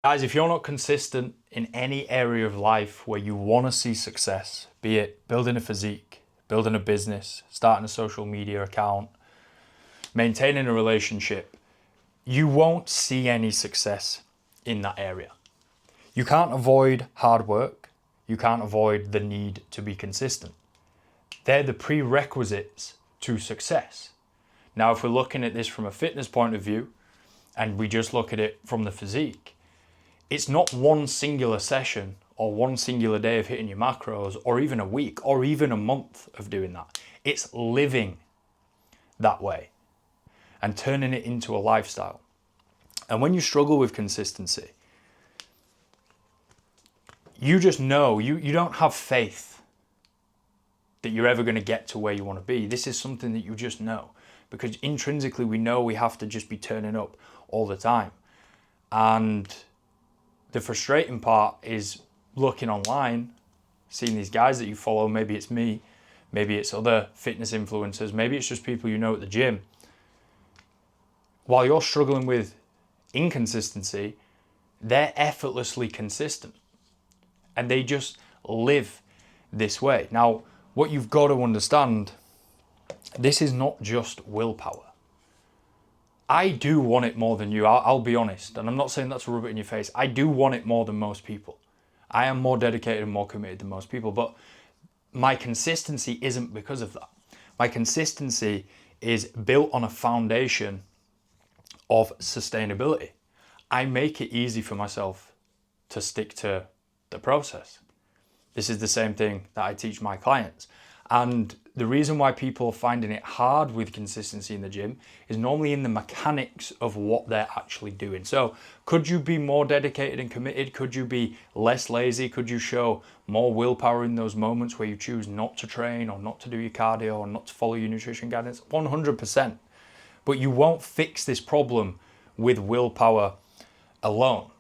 Guys, if you're not consistent in any area of life where you want to see success, be it building a physique, building a business, starting a social media account, maintaining a relationship, you won't see any success in that area. You can't avoid hard work. You can't avoid the need to be consistent. They're the prerequisites to success. Now, if we're looking at this from a fitness point of view, and we just look at it from the physique, it's not one singular session or one singular day of hitting your macros or even a week or even a month of doing that. It's living that way and turning it into a lifestyle. And when you struggle with consistency, you just know, you don't have faith that you're ever going to get to where you want to be. This is something that you just know, because intrinsically we know we have to just be turning up all the time. And the frustrating part is looking online, seeing these guys that you follow. Maybe it's me, maybe it's other fitness influencers, maybe it's just people you know at the gym. While you're struggling with inconsistency, they're effortlessly consistent and they just live this way. Now, what you've got to understand, this is not just willpower. I do want it more than you. I'll be honest. And I'm not saying that to rub it in your face. I do want it more than most people. I am more dedicated and more committed than most people. But my consistency isn't because of that. My consistency is built on a foundation of sustainability. I make it easy for myself to stick to the process. This is the same thing that I teach my clients. And the reason why people are finding it hard with consistency in the gym is normally in the mechanics of what they're actually doing. So could you be more dedicated and committed? Could you be less lazy? Could you show more willpower in those moments where you choose not to train or not to do your cardio or not to follow your nutrition guidance? 100%. But you won't fix this problem with willpower alone.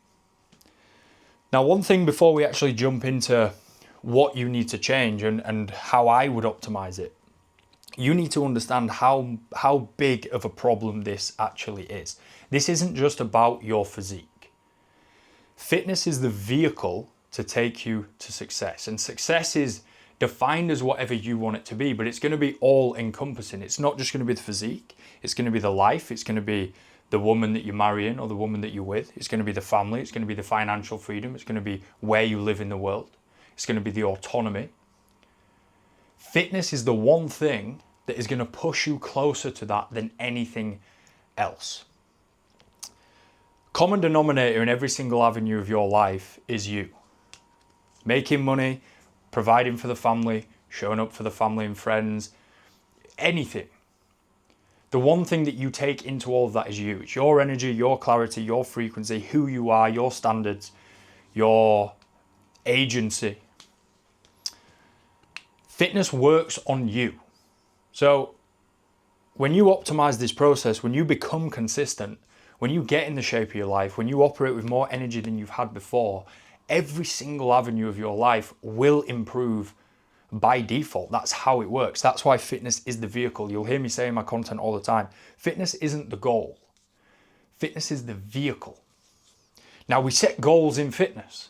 Now, one thing before we actually jump into what you need to change and how I would optimize it, you need to understand how big of a problem this actually is. This isn't just about your physique. Fitness is the vehicle to take you to success, and success is defined as whatever you want it to be, but it's going to be all encompassing. It's not just going to be the physique, it's going to be the life, it's going to be the woman that you're marrying or the woman that you're with, it's going to be the family, it's going to be the financial freedom, it's going to be where you live in the world. It's going to be the autonomy. Fitness is the one thing that is going to push you closer to that than anything else. Common denominator in every single avenue of your life is you. Making money, providing for the family, showing up for the family and friends, anything. The one thing that you take into all of that is you. It's your energy, your clarity, your frequency, who you are, your standards, your agency. Fitness works on you. So when you optimize this process, when you become consistent, when you get in the shape of your life, when you operate with more energy than you've had before, every single avenue of your life will improve by default. That's how it works. That's why fitness is the vehicle. You'll hear me say in my content all the time, fitness isn't the goal. Fitness is the vehicle. Now, we set goals in fitness,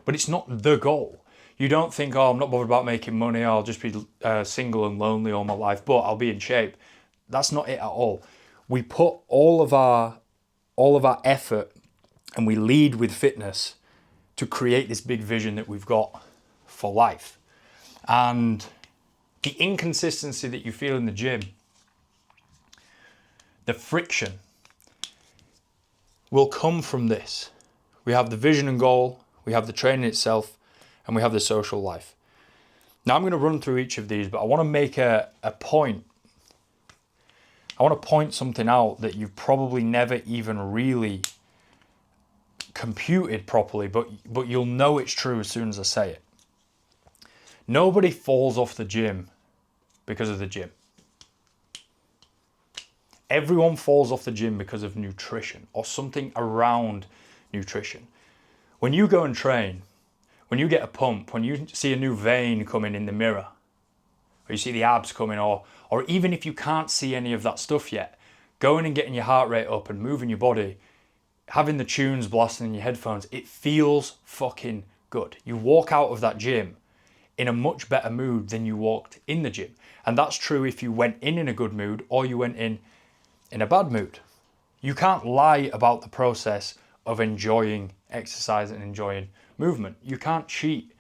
but it's not the goal. You don't think, oh, I'm not bothered about making money, I'll just be single and lonely all my life, but I'll be in shape. That's not it at all. We put all of our effort and we lead with fitness to create this big vision that we've got for life. And the inconsistency that you feel in the gym, the friction, will come from this. We have the vision and goal, we have the training itself, and we have the social life. Now I'm going to run through each of these, but I want to make a point. I want to point something out that you've probably never even really computed properly, but you'll know it's true as soon as I say it. Nobody falls off the gym because of the gym. Everyone falls off the gym because of nutrition or something around nutrition. When you go and train, when you get a pump, when you see a new vein coming in the mirror, or you see the abs coming, or even if you can't see any of that stuff yet, going and getting your heart rate up and moving your body having the tunes blasting in your headphones, it feels fucking good. You walk out of that gym in a much better mood than you walked in the gym. And that's true if you went in a good mood or you went in a bad mood. You can't lie about the process of enjoying exercise and enjoying movement. You can't cheat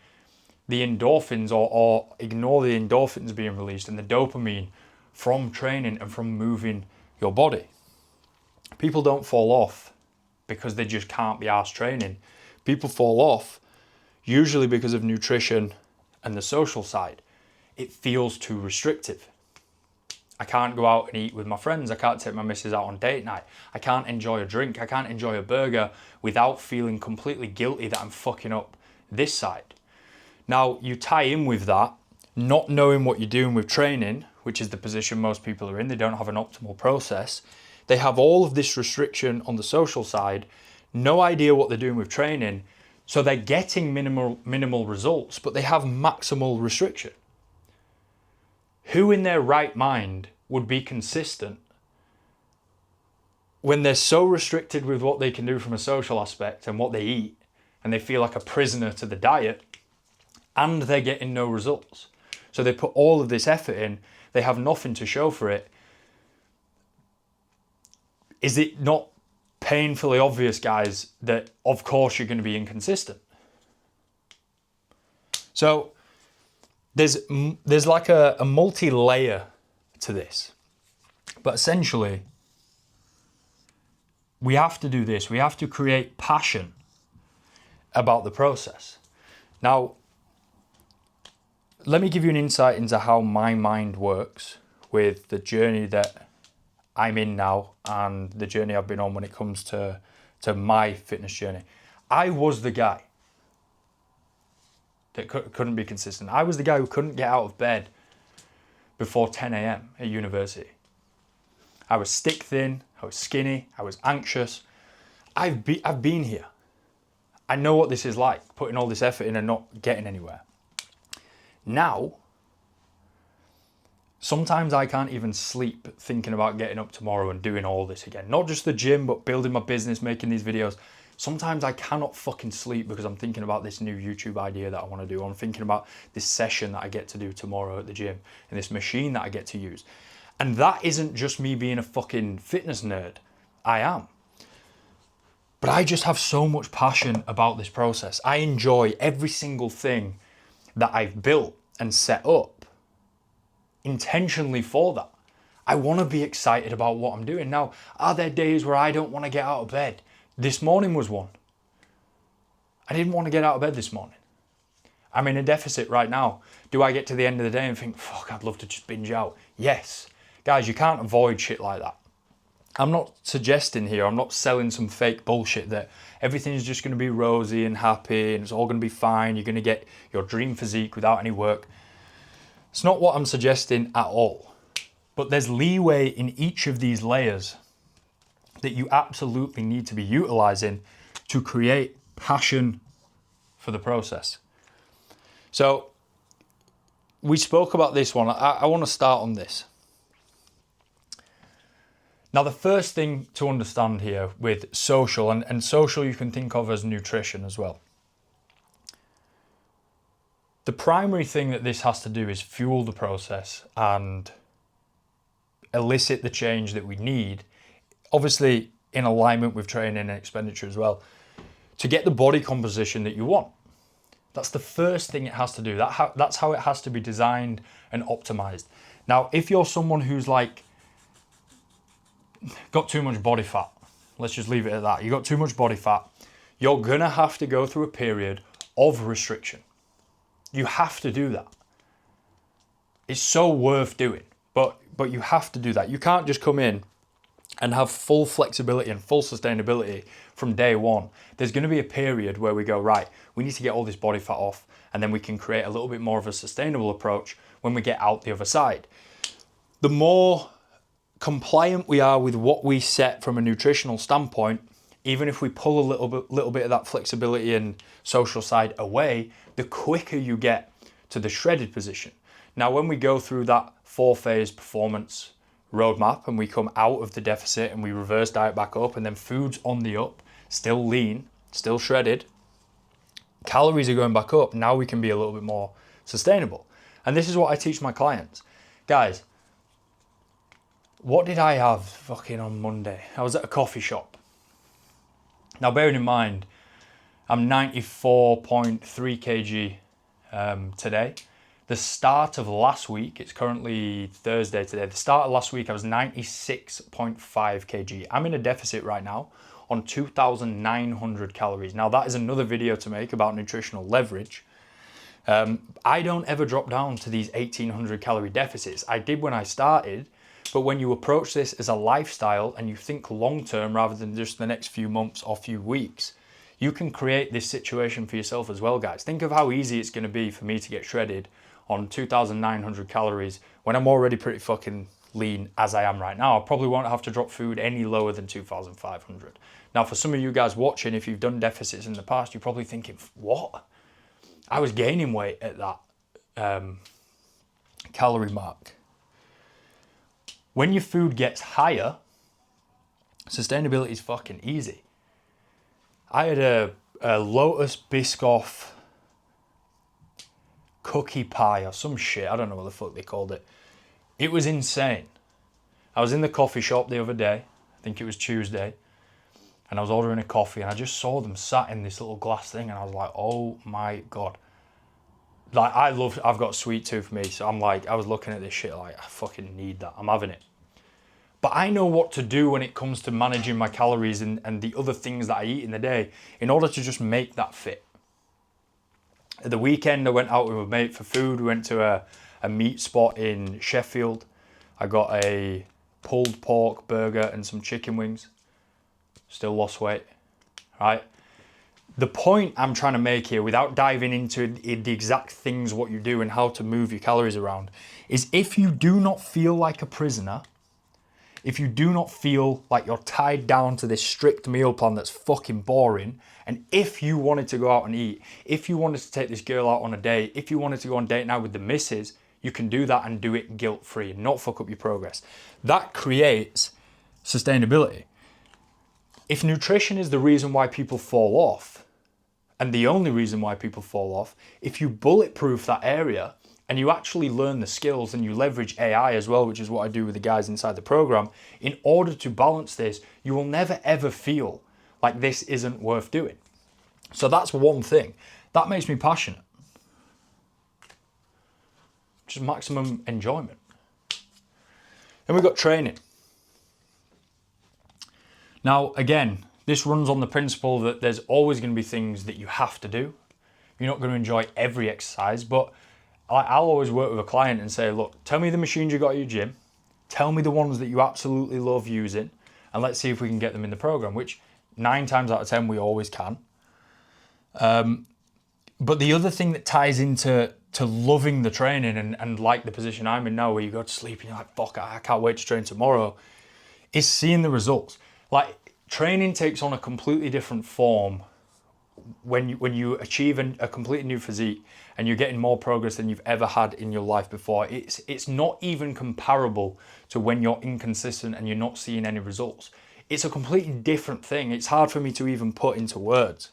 the endorphins or ignore the endorphins being released and the dopamine from training and from moving your body. People don't fall off because they just can't be arsed training. People fall off usually because of nutrition and the social side. It feels too restrictive. I can't go out and eat with my friends. I can't take my missus out on date night. I can't enjoy a drink. I can't enjoy a burger without feeling completely guilty that I'm fucking up this side. Now, you tie in with that, not knowing what you're doing with training, which is the position most people are in. They don't have an optimal process. They have all of this restriction on the social side, no idea what they're doing with training. So they're getting minimal results, but they have maximal restriction. Who in their right mind would be consistent when they're so restricted with what they can do from a social aspect and what they eat, and they feel like a prisoner to the diet, and they're getting no results? So they put all of this effort in, they have nothing to show for it. Is it not painfully obvious, guys, that of course you're going to be inconsistent? So there's like a multi-layer to this. But essentially, we have to do this. We have to create passion about the process. Now, let me give you an insight into how my mind works with the journey that I'm in now and the journey I've been on when it comes to my fitness journey. I was the guy that couldn't be consistent. I was the guy who couldn't get out of bed before 10 a.m. at university. I was stick thin, I was skinny, I was anxious. I've been here. I know what this is like, putting all this effort in and not getting anywhere. Now, sometimes I can't even sleep thinking about getting up tomorrow and doing all this again. Not just the gym, but building my business, making these videos. Sometimes I cannot fucking sleep because I'm thinking about this new YouTube idea that I want to do. I'm thinking about this session that I get to do tomorrow at the gym and this machine that I get to use. And that isn't just me being a fucking fitness nerd. I am. But I just have so much passion about this process. I enjoy every single thing that I've built and set up intentionally for that. I want to be excited about what I'm doing. Now, are there days where I don't want to get out of bed? This morning was one. I didn't want to get out of bed this morning. I'm in a deficit right now. Do I get to the end of the day and think, fuck, I'd love to just binge out? Yes. Guys, you can't avoid shit like that. I'm not suggesting here, I'm not selling some fake bullshit that everything's just going to be rosy and happy and it's all going to be fine. You're going to get your dream physique without any work. It's not what I'm suggesting at all. But there's leeway in each of these layers that you absolutely need to be utilizing to create passion for the process. So we spoke about this one. I want to start on this. Now, the first thing to understand here with social, and social you can think of as nutrition as well. The primary thing that this has to do is fuel the process and elicit the change that we need, obviously in alignment with training and expenditure as well, to get the body composition that you want. That's the first thing it has to do. That's how it has to be designed and optimized. Now, if you're someone who's like, got too much body fat, let's just leave it at that. You got too much body fat, you're gonna have to go through a period of restriction. You have to do that. It's so worth doing, but you have to do that. You can't just come in and have full flexibility and full sustainability from day one. There's going to be a period where we go, right, we need to get all this body fat off, and then we can create a little bit more of a sustainable approach when we get out the other side. The more compliant we are with what we set from a nutritional standpoint, even if we pull a little bit of that flexibility and social side away, the quicker you get to the shredded position. Now, when we go through that 4-phase performance roadmap and we come out of the deficit and we reverse diet back up and then food's on the up still lean, still shredded. Calories are going back up. Now we can be a little bit more sustainable. And this is what I teach my clients. Guys, what did I have fucking on Monday? I was at a coffee shop. Now, bearing in mind, I'm 94.3 kg today. The start of last week, it's currently Thursday today. The start of last week, I was 96.5 kg. I'm in a deficit right now on 2,900 calories. Now, that is another video to make about nutritional leverage. I don't ever drop down to these 1,800 calorie deficits. I did when I started, but when you approach this as a lifestyle and you think long-term rather than just the next few months or few weeks, you can create this situation for yourself as well, guys. Think of how easy it's going to be for me to get shredded on 2,900 calories when I'm already pretty fucking lean as I am right now. I probably won't have to drop food any lower than 2,500. Now, for some of you guys watching, if you've done deficits in the past, you're probably thinking, what? I was gaining weight at that calorie mark. When your food gets higher, sustainability is fucking easy. I had a Lotus Biscoff cookie pie or some shit. I don't know what the fuck they called it. It was insane. I was in the coffee shop the other day. I think it was Tuesday. And I was ordering a coffee and I just saw them sat in this little glass thing and I was like, oh my God. Like, I've got a sweet tooth for me. So I'm like, I was looking at this shit like, I fucking need that. I'm having it. But I know what to do when it comes to managing my calories and the other things that I eat in the day in order to just make that fit. At the weekend, I went out with a mate for food. We went to a meat spot in Sheffield. I got a pulled pork burger and some chicken wings. Still lost weight, right? The point I'm trying to make here, without diving into the exact things, what you do and how to move your calories around, is if you do not feel like a prisoner, if you do not feel like you're tied down to this strict meal plan that's fucking boring, and if you wanted to go out and eat, if you wanted to take this girl out on a date, if you wanted to go on date night with the missus, you can do that and do it guilt-free and not fuck up your progress. That creates sustainability. If nutrition is the reason why people fall off, and the only reason why people fall off, if you bulletproof that area and you actually learn the skills and you leverage AI as well, which is what I do with the guys inside the program, in order to balance this, you will never ever feel like this isn't worth doing. So that's one thing. That makes me passionate. Just maximum enjoyment. Then we've got training. Now, again, this runs on the principle that there's always going to be things that you have to do. You're not going to enjoy every exercise, but I'll always work with a client and say, look, tell me the machines you got at your gym. Tell me the ones that you absolutely love using, and let's see if we can get them in the program, which 9 times out of 10 we always can. But the other thing that ties into loving the training and like the position I'm in now, where you go to sleep and you're like, fuck, I can't wait to train tomorrow, is seeing the results. Like, training takes on a completely different form when you achieve a completely new physique and you're getting more progress than you've ever had in your life before. It's not even comparable to when you're inconsistent and you're not seeing any results. It's a completely different thing. It's hard for me to even put into words.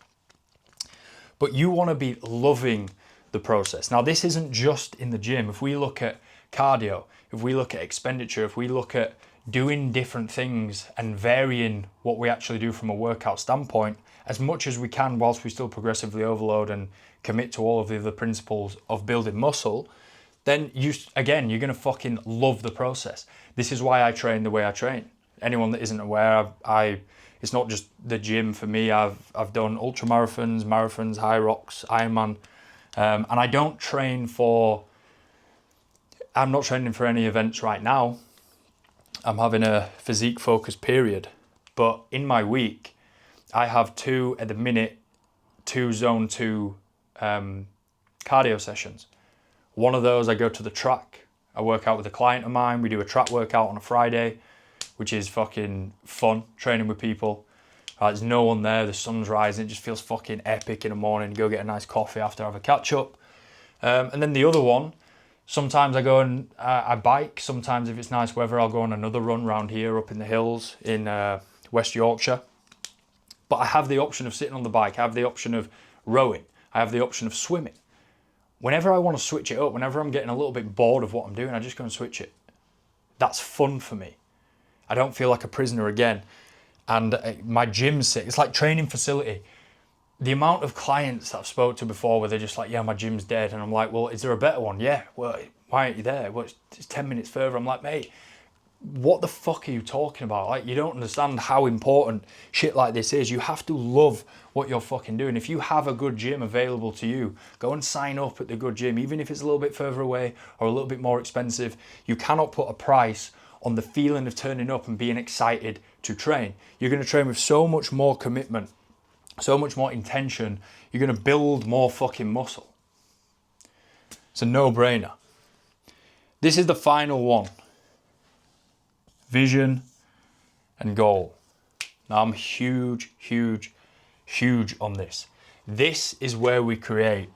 But you want to be loving the process. Now, this isn't just in the gym. If we look at cardio, if we look at expenditure, if we look at doing different things and varying what we actually do from a workout standpoint as much as we can whilst we still progressively overload and commit to all of the other principles of building muscle, then you're going to fucking love the process. This is why I train the way I train. Anyone that isn't aware, it's not just the gym for me. I've done ultra marathons, high rocks, Ironman, and I don't train I'm not training for any events right now. I'm having a physique focused period, but in my week, I have two zone 2 cardio sessions. One of those, I go to the track. I work out with a client of mine. We do a track workout on a Friday, which is fucking fun, training with people. There's no one there, the sun's rising, it just feels fucking epic in the morning. Go get a nice coffee after, have a catch up. And then the other one, sometimes I go and I bike. Sometimes if it's nice weather, I'll go on another run around here up in the hills in West Yorkshire. But I have the option of sitting on the bike. I have the option of rowing. I have the option of swimming. Whenever I want to switch it up, whenever I'm getting a little bit bored of what I'm doing, I just go and switch it. That's fun for me. I don't feel like a prisoner again. And my gym's sick. It's like training facility. The amount of clients that I've spoke to before where they're just like, yeah, my gym's dead. And I'm like, well, is there a better one? Yeah. Well, why aren't you there? Well, it's 10 minutes further. I'm like, mate, what the fuck are you talking about? Like, you don't understand how important shit like this is. You have to love what you're fucking doing. If you have a good gym available to you, go and sign up at the good gym, even if it's a little bit further away or a little bit more expensive. You cannot put a price on the feeling of turning up and being excited to train. You're going to train with so much more commitment, so much more intention. You're going to build more fucking muscle. It's a no-brainer. This is the final one. Vision and goal. Now I'm huge on this. This is where we create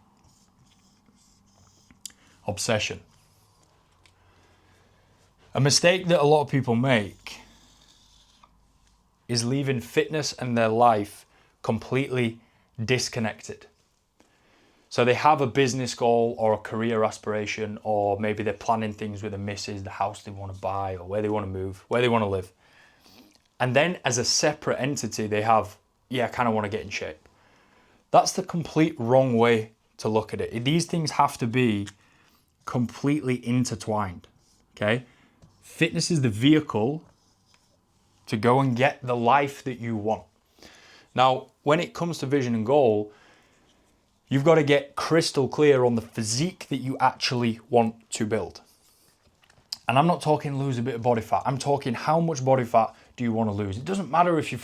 obsession. A mistake that a lot of people make is leaving fitness and their life completely disconnected. So they have a business goal or a career aspiration, or maybe they're planning things with the missus, the house they want to buy, or where they want to move, where they want to live. And then as a separate entity, they have, yeah, I kind of want to get in shape. That's the complete wrong way to look at it. These things have to be completely intertwined, okay? Fitness is the vehicle to go and get the life that you want. Now, when it comes to vision and goal, you've got to get crystal clear on the physique that you actually want to build. And I'm not talking lose a bit of body fat. I'm talking how much body fat do you want to lose? It doesn't matter if you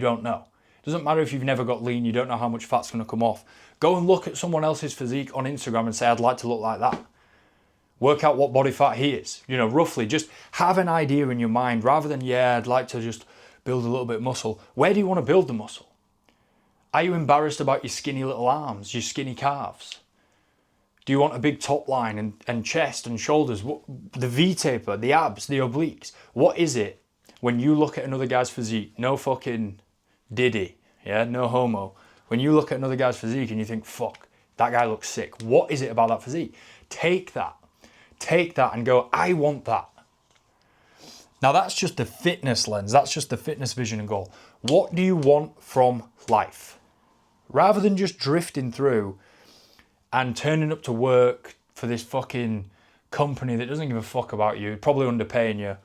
don't know. It doesn't matter if you've never got lean, you don't know how much fat's going to come off. Go and look at someone else's physique on Instagram and say, I'd like to look like that. Work out what body fat he is. You know, roughly, just have an idea in your mind rather than, yeah, I'd like to just build a little bit of muscle. Where do you want to build the muscle? Are you embarrassed about your skinny little arms, your skinny calves? Do you want a big top line and chest and shoulders? The V-taper, the abs, the obliques? What is it when you look at another guy's physique? No fucking Diddy, yeah, no homo. When you look at another guy's physique and you think, fuck, that guy looks sick. What is it about that physique? Take that and go, I want that. Now that's just the fitness lens. That's just the fitness vision and goal. What do you want from life? Rather than just drifting through and turning up to work for this fucking company that doesn't give a fuck about you, probably underpaying you,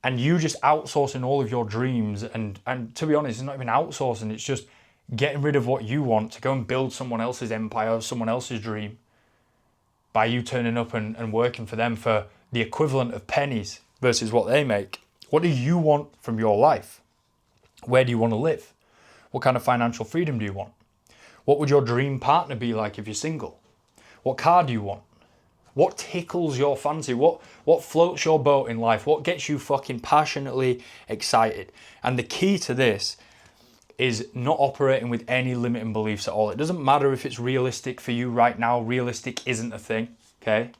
and you just outsourcing all of your dreams, and to be honest, it's not even outsourcing, it's just getting rid of what you want to go and build someone else's empire, someone else's dream, by you turning up and working for them for the equivalent of pennies versus what they make. What do you want from your life? Where do you want to live? What kind of financial freedom do you want? What would your dream partner be like if you're single? What car do you want? What tickles your fancy? What floats your boat in life? What gets you fucking passionately excited? And the key to this is not operating with any limiting beliefs at all. It doesn't matter if it's realistic for you right now. Realistic isn't a thing, okay?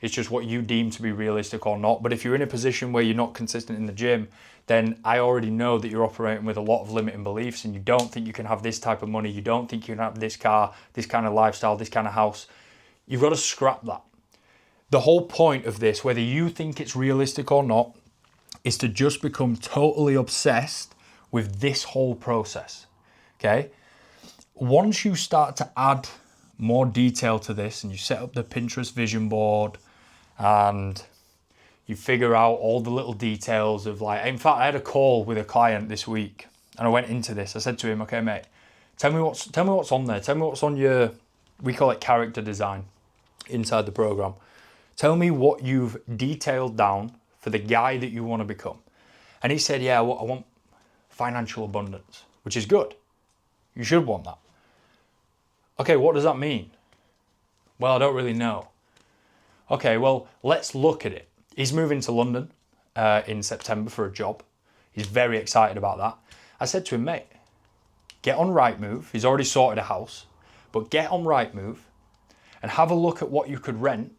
It's just what you deem to be realistic or not. But if you're in a position where you're not consistent in the gym, then I already know that you're operating with a lot of limiting beliefs, and you don't think you can have this type of money. You don't think you can have this car, this kind of lifestyle, this kind of house. You've got to scrap that. The whole point of this, whether you think it's realistic or not, is to just become totally obsessed with this whole process, okay? Once you start to add more detail to this and you set up the Pinterest vision board and you figure out all the little details of, like, in fact, I had a call with a client this week and I went into this. I said to him, okay, mate, tell me what's on there. Tell me what's on your, we call it character design inside the program. Tell me what you've detailed down for the guy that you want to become. And he said, yeah, I want financial abundance, which is good. You should want that. Okay, what does that mean? Well, I don't really know. Okay, well, let's look at it. He's moving to London in September for a job. He's very excited about that. I said to him, mate, get on Rightmove. He's already sorted a house, but get on Rightmove and have a look at what you could rent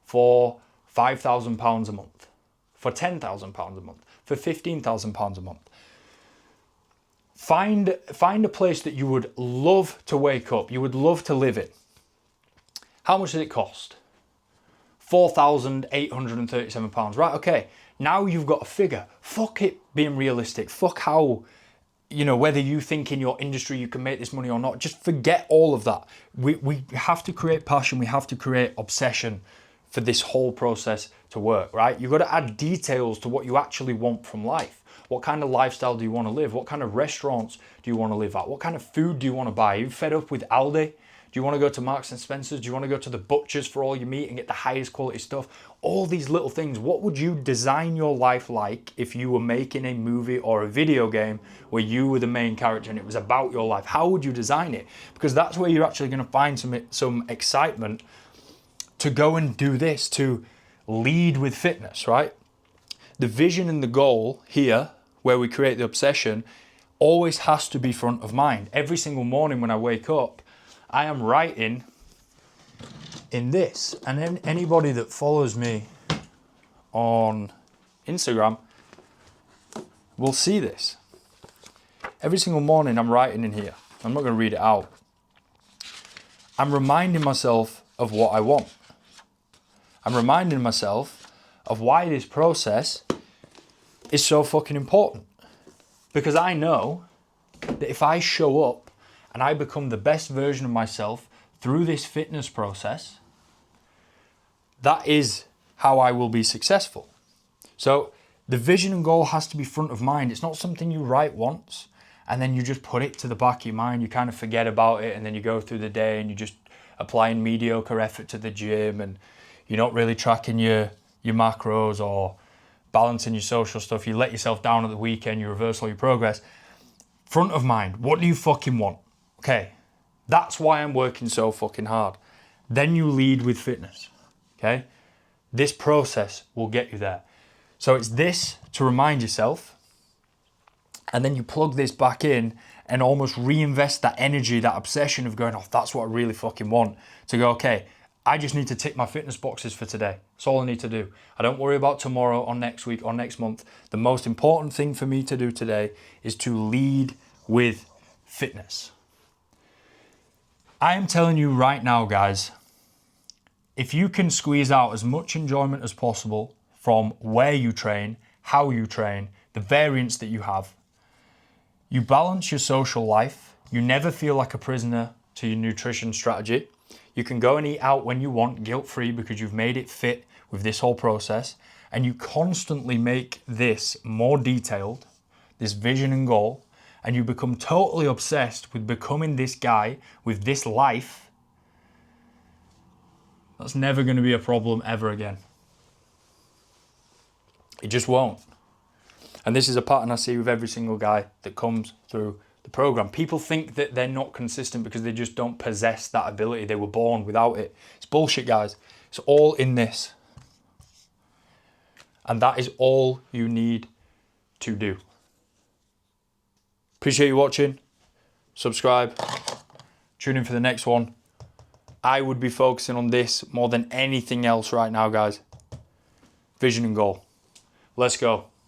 for £5,000 a month, for £10,000 a month, for £15,000 a month. Find a place that you would love to wake up, you would love to live in. How much does it cost? £4,837. Right, okay. Now you've got a figure. Fuck it being realistic. Fuck how, whether you think in your industry you can make this money or not. Just forget all of that. We have to create passion. We have to create obsession for this whole process to work, right? You've got to add details to what you actually want from life. What kind of lifestyle do you want to live? What kind of restaurants do you want to live at? What kind of food do you want to buy? Are you fed up with Aldi? Do you want to go to Marks and Spencer's? Do you want to go to the butchers for all your meat and get the highest quality stuff? All these little things. What would you design your life like if you were making a movie or a video game where you were the main character and it was about your life? How would you design it? Because that's where you're actually going to find some excitement to go and do this, to lead with fitness, right? The vision and the goal here, where we create the obsession, always has to be front of mind. Every single morning when I wake up, I am writing in this. And then anybody that follows me on Instagram will see this. Every single morning I'm writing in here. I'm not going to read it out. I'm reminding myself of what I want. I'm reminding myself of why this process is so fucking important. Because I know that if I show up and I become the best version of myself through this fitness process, that is how I will be successful. So the vision and goal has to be front of mind. It's not something you write once and then you just put it to the back of your mind. You kind of forget about it and then you go through the day and you're just applying mediocre effort to the gym and you're not really tracking your macros or balancing your social stuff. You let yourself down at the weekend, you reverse all your progress. Front of mind, what do you fucking want? Okay, that's why I'm working so fucking hard. Then you lead with fitness, okay? This process will get you there. So it's this to remind yourself, and then you plug this back in and almost reinvest that energy, that obsession of going, oh, that's what I really fucking want. To go, okay, I just need to tick my fitness boxes for today. That's all I need to do. I don't worry about tomorrow or next week or next month. The most important thing for me to do today is to lead with fitness. I am telling you right now, guys, if you can squeeze out as much enjoyment as possible from where you train, how you train, the variance that you have, you balance your social life, you never feel like a prisoner to your nutrition strategy. You can go and eat out when you want, guilt-free, because you've made it fit with this whole process. And you constantly make this more detailed, this vision and goal, and you become totally obsessed with becoming this guy with this life. That's never going to be a problem ever again. It just won't. And this is a pattern I see with every single guy that comes through the program. People think that they're not consistent because they just don't possess that ability. They were born without it. It's bullshit, guys. It's all in this. And that is all you need to do. Appreciate you watching. Subscribe. Tune in for the next one. I would be focusing on this more than anything else right now, guys. Vision and goal. Let's go.